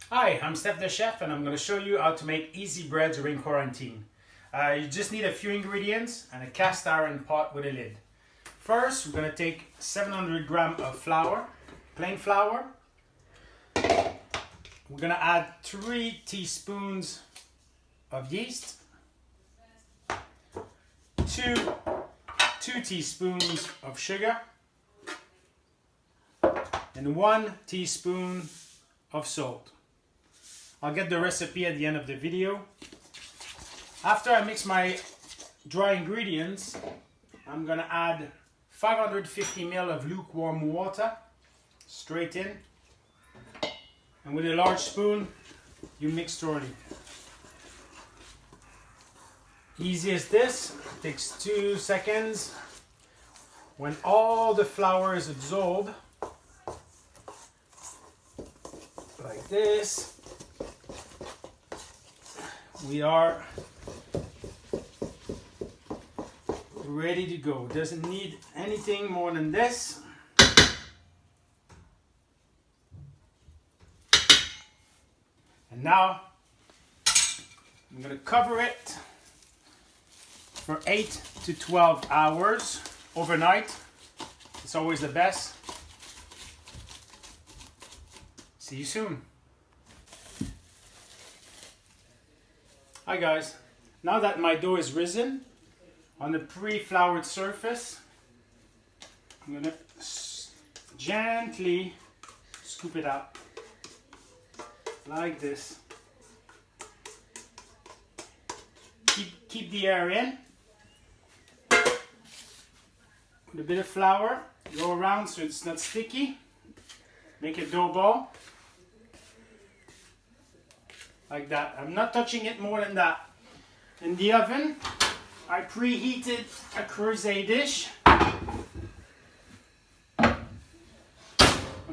Hi, I'm Steph the Chef and I'm going to show you how to make easy bread during quarantine. You just need a few ingredients and a cast iron pot with a lid. First, we're going to take 700 grams of flour, plain flour. We're going to add 3 teaspoons of yeast, 2 teaspoons of sugar, and 1 teaspoon of salt. I'll get the recipe at the end of the video. After I mix my dry ingredients, I'm going to add 550 ml of lukewarm water straight in. And with a large spoon, you mix thoroughly. Easy as this, takes 2 seconds. When all the flour is absorbed, like this, we are ready to go. Doesn't need anything more than this. And now I'm going to cover it for 8 to 12 hours overnight. It's always the best. See you soon. Hi guys, now that my dough is risen on the pre-floured surface, I'm going to gently scoop it out like this. Keep the air in. With a bit of flour, go around so it's not sticky. Make a dough ball. Like that. I'm not touching it more than that. In the oven, I preheated a creuset dish. I'm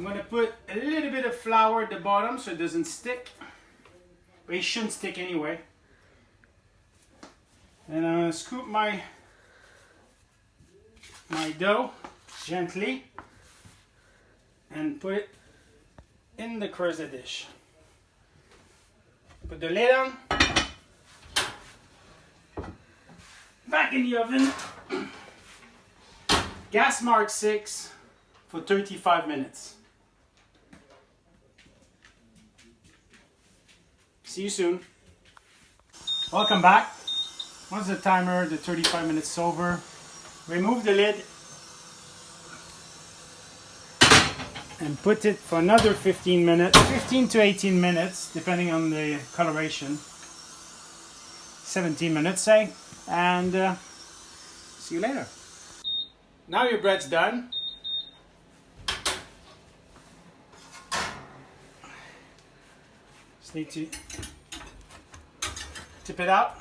going to put a little bit of flour at the bottom so it doesn't stick. But it shouldn't stick anyway. And I'm going to scoop my dough gently and put it in the creuset dish. Put the lid on. Back in the oven. Gas mark 6 for 35 minutes. See you soon. Welcome back. Once the timer, the 35 minutes over, remove the lid and put it for another 15 minutes, 15 to 18 minutes, depending on the coloration. 17 minutes, say, and see you later. Now your bread's done. Just need to tip it out,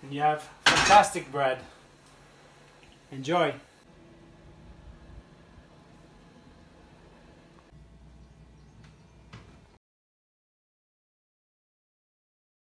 and you have fantastic bread. Enjoy.